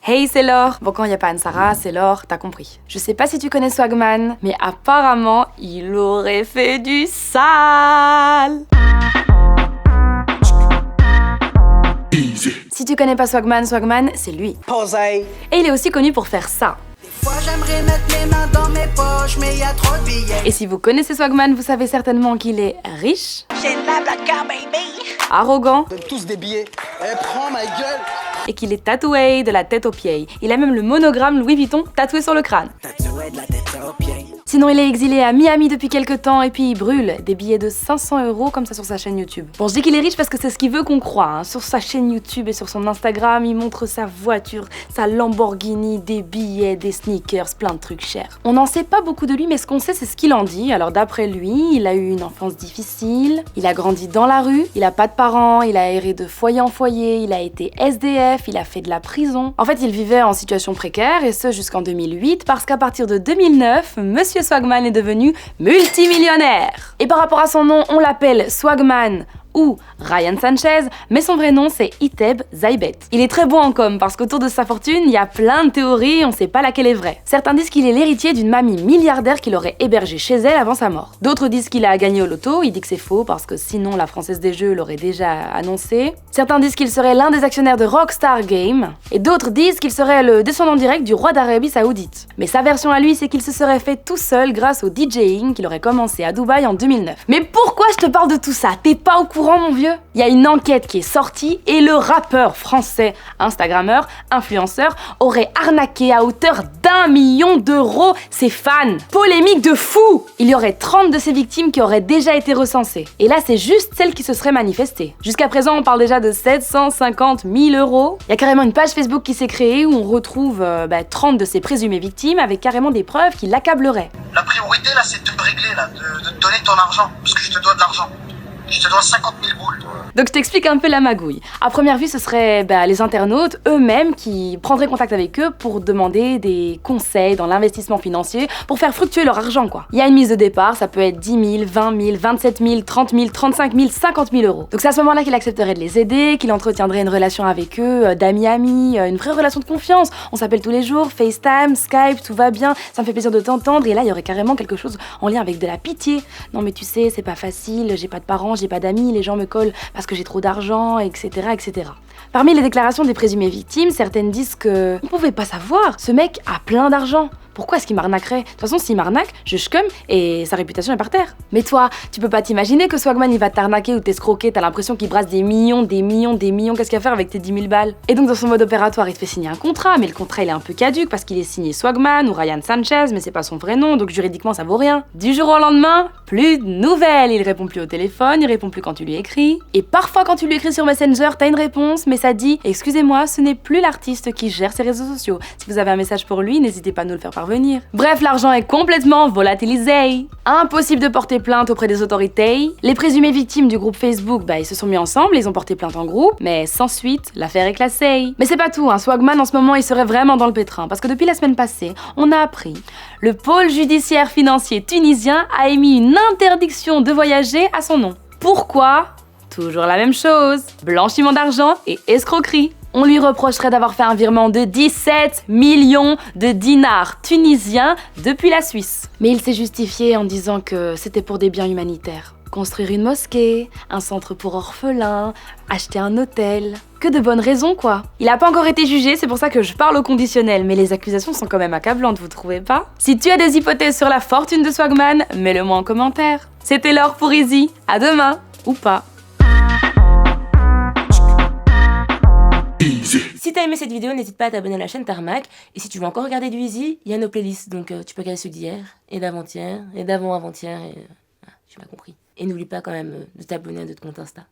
Hey, c'est Laure. Bon, quand il n'y a pas Anne-Sara, c'est Laure, t'as compris. Je sais pas si tu connais Swagman, mais apparemment, il aurait fait du sale. Si tu connais pas Swagman, c'est lui. Posey. Et il est aussi connu pour faire ça. Des fois j'aimerais mettre mes mains dans mes poches, mais y a trop de billets. Et si vous connaissez Swagman, vous savez certainement qu'il est riche, J'ai la black car baby. arrogant, Donne tous des billets. Eh, prends ma gueule. et qu'il est tatoué de la tête aux pieds. Il a même le monogramme Louis Vuitton tatoué sur le crâne. Tatoué de la tête aux pieds. Sinon, il est exilé à Miami depuis quelques temps et puis il brûle des billets de 500 € comme ça sur sa chaîne YouTube. Bon, je dis qu'il est riche parce que c'est ce qu'il veut qu'on croie. Hein. Sur sa chaîne YouTube et sur son Instagram, il montre sa voiture, sa Lamborghini, des billets, des sneakers, plein de trucs chers. On n'en sait pas beaucoup de lui, mais ce qu'on sait, c'est ce qu'il en dit. Alors d'après lui, il a eu une enfance difficile, il a grandi dans la rue, il a pas de parents, il a erré de foyer en foyer, il a été SDF, il a fait de la prison. En fait, il vivait en situation précaire et ce jusqu'en 2008 parce qu'à partir de 2009, Monsieur Swagman est devenu multimillionnaire. Et par rapport à son nom, on l'appelle Swagman ou Ryan Sanchez, mais son vrai nom c'est Iteb Zaybet. Il est très bon en com parce qu'autour de sa fortune, il y a plein de théories, on sait pas laquelle est vraie. Certains disent qu'il est l'héritier d'une mamie milliardaire qui l'aurait hébergé chez elle avant sa mort. D'autres disent qu'il a gagné au loto, il dit que c'est faux parce que sinon la Française des Jeux l'aurait déjà annoncé. Certains disent qu'il serait l'un des actionnaires de Rockstar Games, et d'autres disent qu'il serait le descendant direct du roi d'Arabie Saoudite. Mais sa version à lui, c'est qu'il se serait fait tout seul grâce au DJing qu'il aurait commencé à Dubaï en 2009. Mais pourquoi je te parle de tout ça? T'es pas au courant, mon vieux? Il y a une enquête qui est sortie et le rappeur français, instagrammeur, influenceur, aurait arnaqué à hauteur d'1 million d'euros ses fans. Polémique de fou! Il y aurait 30 de ses victimes qui auraient déjà été recensées. Et là, c'est juste celles qui se seraient manifestées. Jusqu'à présent, on parle déjà de 750 000 €. Il y a carrément une page Facebook qui s'est créée où on retrouve 30 de ses présumées victimes avec carrément des preuves qui l'accableraient. La priorité là, c'est de me régler là, de te donner ton argent, parce que je te dois de l'argent. Je te dois 50 000 boules. Donc je t'explique un peu la magouille. À première vue, ce serait les internautes eux-mêmes qui prendraient contact avec eux pour demander des conseils dans l'investissement financier pour faire fructuer leur argent, quoi. Il y a une mise de départ, ça peut être 10 000, 20 000, 27 000, 30 000, 35 000, 50 000 €. Donc c'est à ce moment-là qu'il accepterait de les aider, qu'il entretiendrait une relation avec eux, d'amis à amis, une vraie relation de confiance. On s'appelle tous les jours, FaceTime, Skype, tout va bien, ça me fait plaisir de t'entendre. Et là, il y aurait carrément quelque chose en lien avec de la pitié. Non mais tu sais, c'est pas facile, j'ai pas de parents, j'ai pas d'amis, les gens me collent parce que j'ai trop d'argent, etc., etc. Parmi les déclarations des présumées victimes, certaines disent que on pouvait pas savoir, ce mec a plein d'argent. Pourquoi est-ce qu'il m'arnaquerait? De toute façon, s'il m'arnaque, je scum et sa réputation est par terre. Mais toi, tu peux pas t'imaginer que Swagman il va t'arnaquer ou t'escroquer, t'as l'impression qu'il brasse des millions, qu'est-ce qu'il va faire avec tes 10 000 balles? Et donc dans son mode opératoire, il te fait signer un contrat, mais le contrat il est un peu caduque parce qu'il est signé Swagman ou Ryan Sanchez, mais c'est pas son vrai nom, donc juridiquement ça vaut rien. Du jour au lendemain, plus de nouvelles, il répond plus au téléphone, il répond plus quand tu lui écris. Et parfois quand tu lui écris sur Messenger, t'as une réponse, mais ça dit « Excusez-moi, ce n'est plus l'artiste qui gère ses réseaux sociaux. Si vous avez un message pour lui, n'hésitez pas à nous le faire parvenir. » Bref, l'argent est complètement volatilisé. Impossible de porter plainte auprès des autorités. Les présumées victimes du groupe Facebook, ils se sont mis ensemble, ils ont porté plainte en groupe, mais sans suite, l'affaire est classée. Mais c'est pas tout, Swagman en ce moment il serait vraiment dans le pétrin, parce que depuis la semaine passée, on a appris, le pôle judiciaire financier tunisien a émis une interdiction de voyager à son nom. Pourquoi? Toujours la même chose, blanchiment d'argent et escroquerie. On lui reprocherait d'avoir fait un virement de 17 millions de dinars tunisiens depuis la Suisse. Mais il s'est justifié en disant que c'était pour des biens humanitaires. Construire une mosquée, un centre pour orphelins, acheter un hôtel. Que de bonnes raisons, quoi. Il a pas encore été jugé, c'est pour ça que je parle au conditionnel, mais les accusations sont quand même accablantes, vous trouvez pas? Si tu as des hypothèses sur la fortune de Swagman, mets-le-moi en commentaire. C'était Laure pour Easy, à demain, ou pas. Si t'as aimé cette vidéo, n'hésite pas à t'abonner à la chaîne Tarmac. Et si tu veux encore regarder du Easy, il y a nos playlists. Donc tu peux regarder ceux d'hier, et d'avant-hier, et d'avant-avant-hier, et... tu m'as compris. Et n'oublie pas quand même de t'abonner à notre compte Insta.